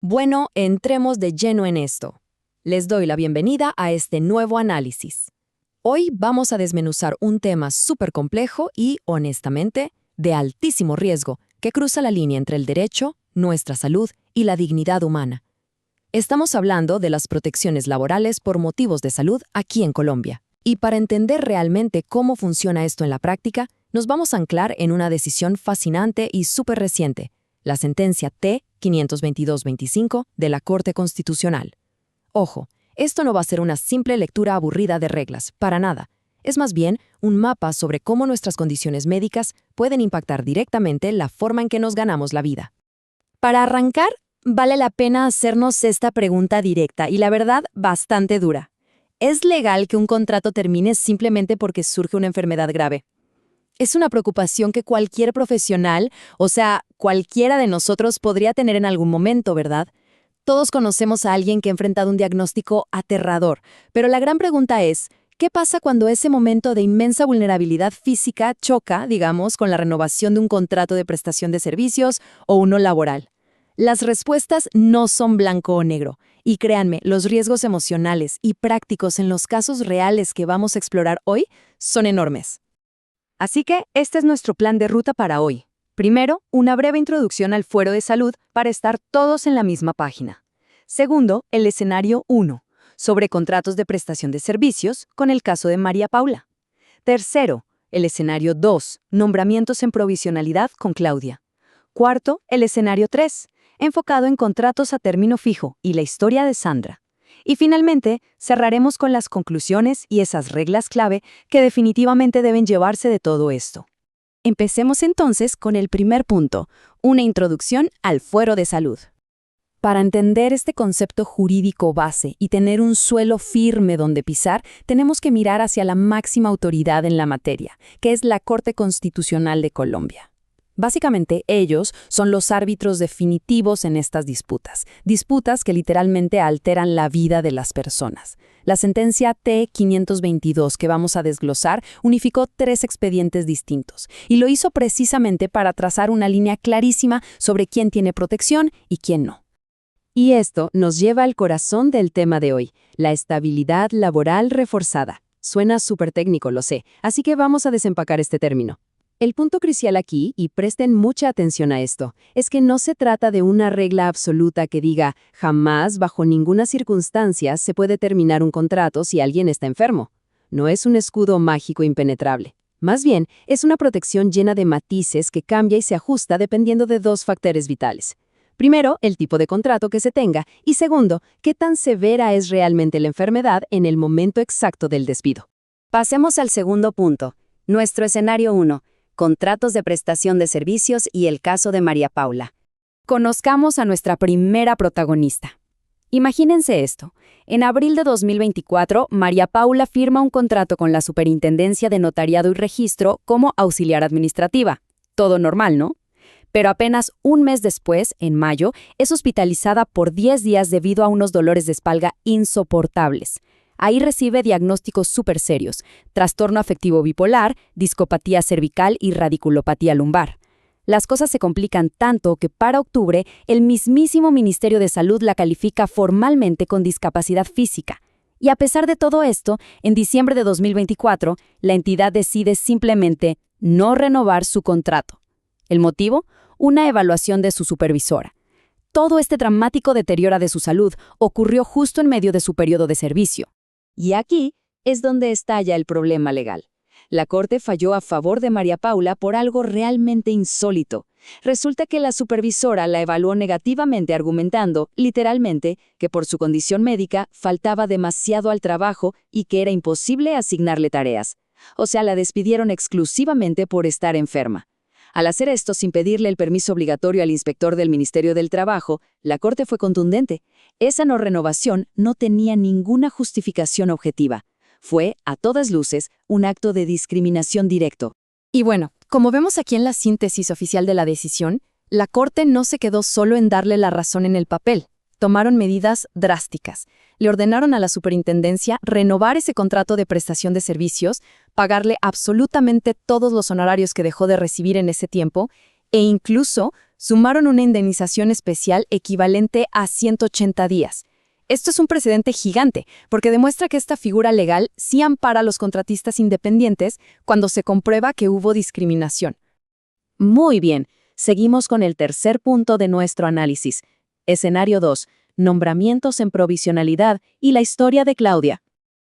Bueno, entremos de lleno en esto. Les doy la bienvenida a este nuevo análisis. Hoy vamos a desmenuzar un tema súper complejo y, honestamente, de altísimo riesgo, que cruza la línea entre el derecho, nuestra salud y la dignidad humana. Estamos hablando de las protecciones laborales por motivos de salud aquí en Colombia. Y para entender realmente cómo funciona esto en la práctica, nos vamos a anclar en una decisión fascinante y súper reciente, la sentencia T-522-25 de la Corte Constitucional. Ojo, esto no va a ser una simple lectura aburrida de reglas, para nada. Es más bien un mapa sobre cómo nuestras condiciones médicas pueden impactar directamente la forma en que nos ganamos la vida. Para arrancar, vale la pena hacernos esta pregunta directa y la verdad bastante dura. ¿Es legal que un contrato termine simplemente porque surge una enfermedad grave? Es una preocupación que cualquier profesional, o sea, cualquiera de nosotros podría tener en algún momento, ¿verdad? Todos conocemos a alguien que ha enfrentado un diagnóstico aterrador, pero la gran pregunta es, ¿qué pasa cuando ese momento de inmensa vulnerabilidad física choca, digamos, con la renovación de un contrato de prestación de servicios o uno laboral? Las respuestas no son blanco o negro, y créanme, los riesgos emocionales y prácticos en los casos reales que vamos a explorar hoy son enormes. Así que este es nuestro plan de ruta para hoy. Primero, una breve introducción al fuero de salud para estar todos en la misma página. Segundo, el escenario 1, sobre contratos de prestación de servicios, con el caso de María Paula. Tercero, el escenario 2, nombramientos en provisionalidad con Claudia. Cuarto, el escenario 3, enfocado en contratos a término fijo y la historia de Sandra. Y finalmente, cerraremos con las conclusiones y esas reglas clave que definitivamente deben llevarse de todo esto. Empecemos entonces con el primer punto, una introducción al fuero de salud. Para entender este concepto jurídico base y tener un suelo firme donde pisar, tenemos que mirar hacia la máxima autoridad en la materia, que es la Corte Constitucional de Colombia. Básicamente, ellos son los árbitros definitivos en estas disputas que literalmente alteran la vida de las personas. La sentencia T-522 que vamos a desglosar unificó 3 expedientes distintos y lo hizo precisamente para trazar una línea clarísima sobre quién tiene protección y quién no. Y esto nos lleva al corazón del tema de hoy, la estabilidad laboral reforzada. Suena súper técnico, lo sé, así que vamos a desempacar este término. El punto crucial aquí, y presten mucha atención a esto, es que no se trata de una regla absoluta que diga jamás, bajo ninguna circunstancia, se puede terminar un contrato si alguien está enfermo. No es un escudo mágico impenetrable. Más bien, es una protección llena de matices que cambia y se ajusta dependiendo de 2 factores vitales. Primero, el tipo de contrato que se tenga, y segundo, qué tan severa es realmente la enfermedad en el momento exacto del despido. Pasemos al segundo punto, nuestro escenario 1. Contratos de prestación de servicios y el caso de María Paula. Conozcamos a nuestra primera protagonista. Imagínense esto. En abril de 2024, María Paula firma un contrato con la Superintendencia de Notariado y Registro como auxiliar administrativa. Todo normal, ¿no? Pero apenas un mes después, en mayo, es hospitalizada por 10 días debido a unos dolores de espalda insoportables. Ahí recibe diagnósticos súper serios, trastorno afectivo bipolar, discopatía cervical y radiculopatía lumbar. Las cosas se complican tanto que para octubre el mismísimo Ministerio de Salud la califica formalmente con discapacidad física. Y a pesar de todo esto, en diciembre de 2024, la entidad decide simplemente no renovar su contrato. ¿El motivo? Una evaluación de su supervisora. Todo este dramático deterioro de su salud ocurrió justo en medio de su periodo de servicio. Y aquí es donde estalla el problema legal. La Corte falló a favor de María Paula por algo realmente insólito. Resulta que la supervisora la evaluó negativamente argumentando, literalmente, que por su condición médica faltaba demasiado al trabajo y que era imposible asignarle tareas. O sea, la despidieron exclusivamente por estar enferma. Al hacer esto sin pedirle el permiso obligatorio al inspector del Ministerio del Trabajo, la Corte fue contundente. Esa no renovación no tenía ninguna justificación objetiva. Fue, a todas luces, un acto de discriminación directo. Y bueno, como vemos aquí en la síntesis oficial de la decisión, la Corte no se quedó solo en darle la razón en el papel. Tomaron medidas drásticas. Le ordenaron a la superintendencia renovar ese contrato de prestación de servicios, pagarle absolutamente todos los honorarios que dejó de recibir en ese tiempo e incluso Sumaron una indemnización especial equivalente a 180 días. Esto es un precedente gigante, porque demuestra que esta figura legal sí ampara a los contratistas independientes cuando se comprueba que hubo discriminación. Muy bien, seguimos con el tercer punto de nuestro análisis. Escenario 2. Nombramientos en provisionalidad y la historia de Claudia.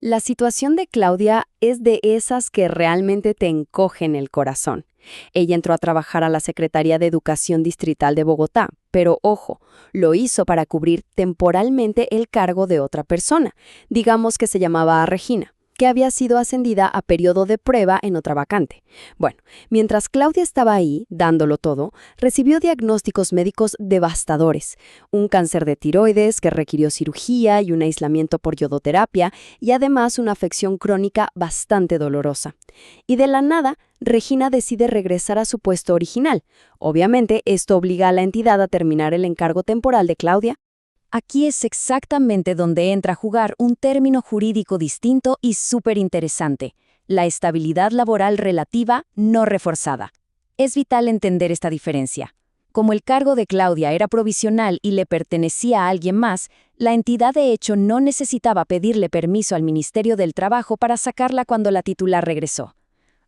La situación de Claudia es de esas que realmente te encogen el corazón. Ella entró a trabajar a la Secretaría de Educación Distrital de Bogotá, pero ojo, lo hizo para cubrir temporalmente el cargo de otra persona, digamos que se llamaba Regina, que había sido ascendida a periodo de prueba en otra vacante. Bueno, mientras Claudia estaba ahí, dándolo todo, recibió diagnósticos médicos devastadores. Un cáncer de tiroides que requirió cirugía y un aislamiento por yodoterapia, y además una afección crónica bastante dolorosa. Y de la nada, Regina decide regresar a su puesto original. Obviamente, esto obliga a la entidad a terminar el encargo temporal de Claudia. Aquí es exactamente donde entra a jugar un término jurídico distinto y súper interesante: la estabilidad laboral relativa no reforzada. Es vital entender esta diferencia. Como el cargo de Claudia era provisional y le pertenecía a alguien más, la entidad de hecho no necesitaba pedirle permiso al Ministerio del Trabajo para sacarla cuando la titular regresó.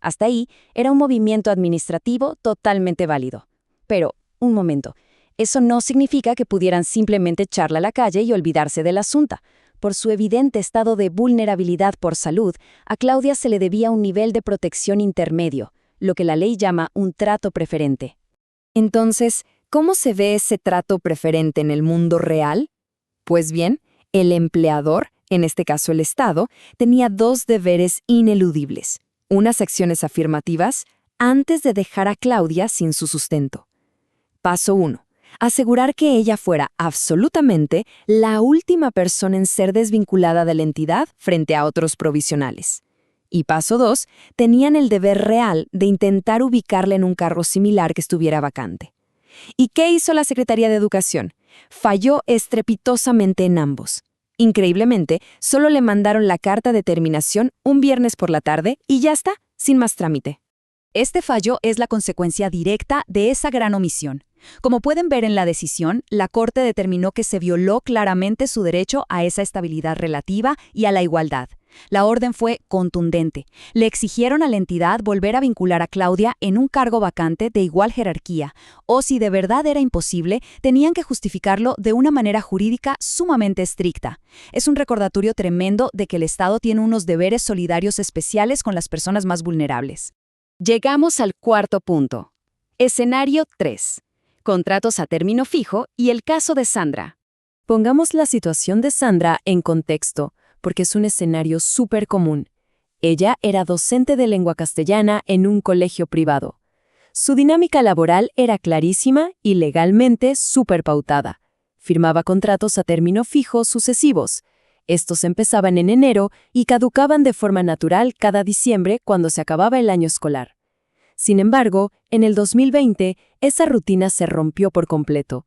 Hasta ahí era un movimiento administrativo totalmente válido. Pero, un momento. Eso no significa que pudieran simplemente echarla a la calle y olvidarse del asunto. Por su evidente estado de vulnerabilidad por salud, a Claudia se le debía un nivel de protección intermedio, lo que la ley llama un trato preferente. Entonces, ¿cómo se ve ese trato preferente en el mundo real? Pues bien, el empleador, en este caso el Estado, tenía dos deberes ineludibles: unas acciones afirmativas antes de dejar a Claudia sin su sustento. Paso 1. Asegurar que ella fuera absolutamente la última persona en ser desvinculada de la entidad frente a otros provisionales. Y paso 2, tenían el deber real de intentar ubicarla en un cargo similar que estuviera vacante. ¿Y qué hizo la Secretaría de Educación? Falló estrepitosamente en ambos. Increíblemente, solo le mandaron la carta de terminación un viernes por la tarde y ya está, sin más trámite. Este fallo es la consecuencia directa de esa gran omisión. Como pueden ver en la decisión, la Corte determinó que se violó claramente su derecho a esa estabilidad relativa y a la igualdad. La orden fue contundente. Le exigieron a la entidad volver a vincular a Claudia en un cargo vacante de igual jerarquía, o si de verdad era imposible, tenían que justificarlo de una manera jurídica sumamente estricta. Es un recordatorio tremendo de que el Estado tiene unos deberes solidarios especiales con las personas más vulnerables. Llegamos al cuarto punto. Escenario 3. Contratos a término fijo y el caso de Sandra. Pongamos la situación de Sandra en contexto, porque es un escenario súper común. Ella era docente de lengua castellana en un colegio privado. Su dinámica laboral era clarísima y legalmente súper pautada. Firmaba contratos a término fijo sucesivos. Estos empezaban en enero y caducaban de forma natural cada diciembre cuando se acababa el año escolar. Sin embargo, en el 2020, esa rutina se rompió por completo.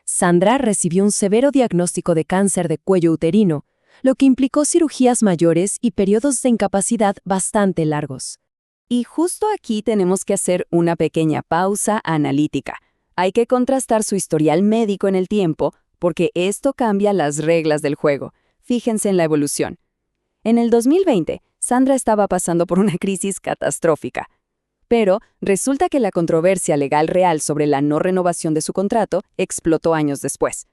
Sandra recibió un severo diagnóstico de cáncer de cuello uterino, lo que implicó cirugías mayores y periodos de incapacidad bastante largos. Y justo aquí tenemos que hacer una pequeña pausa analítica. Hay que contrastar su historial médico en el tiempo, porque esto cambia las reglas del juego. Fíjense en la evolución. En el 2020, Sandra estaba pasando por una crisis catastrófica. Pero resulta que la controversia legal real sobre la no renovación de su contrato explotó años después.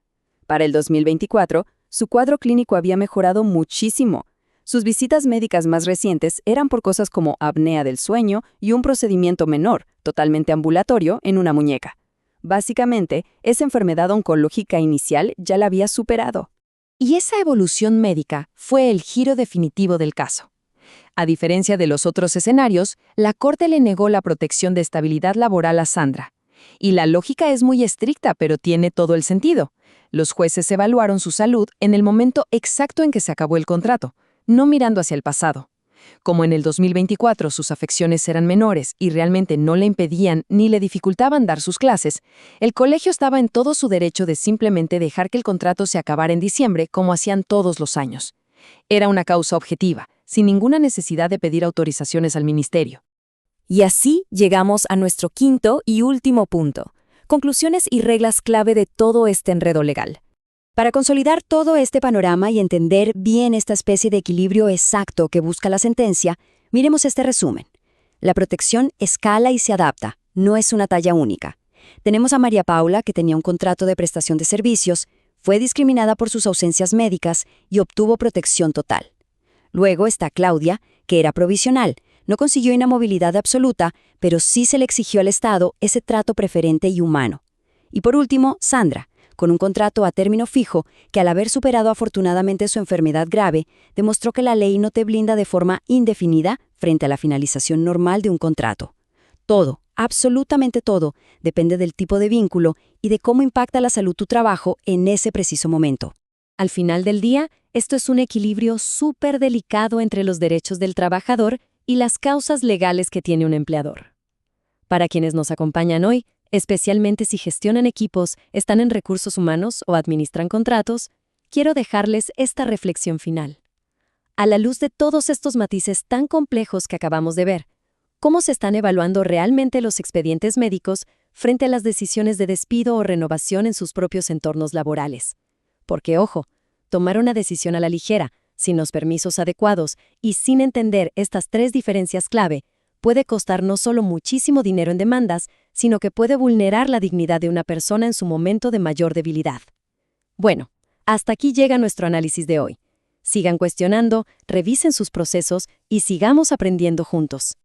Para el 2024, su cuadro clínico había mejorado muchísimo. Sus visitas médicas más recientes eran por cosas como apnea del sueño y un procedimiento menor, totalmente ambulatorio, en una muñeca. Básicamente, esa enfermedad oncológica inicial ya la había superado. Y esa evolución médica fue el giro definitivo del caso. A diferencia de los otros escenarios, la Corte le negó la protección de estabilidad laboral a Sandra. Y la lógica es muy estricta, pero tiene todo el sentido. Los jueces evaluaron su salud en el momento exacto en que se acabó el contrato, no mirando hacia el pasado. Como en el 2024 sus afecciones eran menores y realmente no le impedían ni le dificultaban dar sus clases, el colegio estaba en todo su derecho de simplemente dejar que el contrato se acabara en diciembre como hacían todos los años. Era una causa objetiva, sin ninguna necesidad de pedir autorizaciones al ministerio. Y así llegamos a nuestro quinto y último punto: conclusiones y reglas clave de todo este enredo legal. Para consolidar todo este panorama y entender bien esta especie de equilibrio exacto que busca la sentencia, miremos este resumen. La protección escala y se adapta, no es una talla única. Tenemos a María Paula, que tenía un contrato de prestación de servicios, fue discriminada por sus ausencias médicas y obtuvo protección total. Luego está Claudia, que era provisional, no consiguió inamovilidad absoluta, pero sí se le exigió al Estado ese trato preferente y humano. Y por último, Sandra, con un contrato a término fijo que al haber superado afortunadamente su enfermedad grave, demostró que la ley no te blinda de forma indefinida frente a la finalización normal de un contrato. Todo, absolutamente todo, depende del tipo de vínculo y de cómo impacta la salud tu trabajo en ese preciso momento. Al final del día, esto es un equilibrio súper delicado entre los derechos del trabajador y las causas legales que tiene un empleador. Para quienes nos acompañan hoy, especialmente si gestionan equipos, están en recursos humanos o administran contratos, quiero dejarles esta reflexión final. A la luz de todos estos matices tan complejos que acabamos de ver, ¿cómo se están evaluando realmente los expedientes médicos frente a las decisiones de despido o renovación en sus propios entornos laborales? Porque, ojo, tomar una decisión a la ligera, sin los permisos adecuados y sin entender estas tres diferencias clave, puede costar no solo muchísimo dinero en demandas, sino que puede vulnerar la dignidad de una persona en su momento de mayor debilidad. Bueno, hasta aquí llega nuestro análisis de hoy. Sigan cuestionando, revisen sus procesos y sigamos aprendiendo juntos.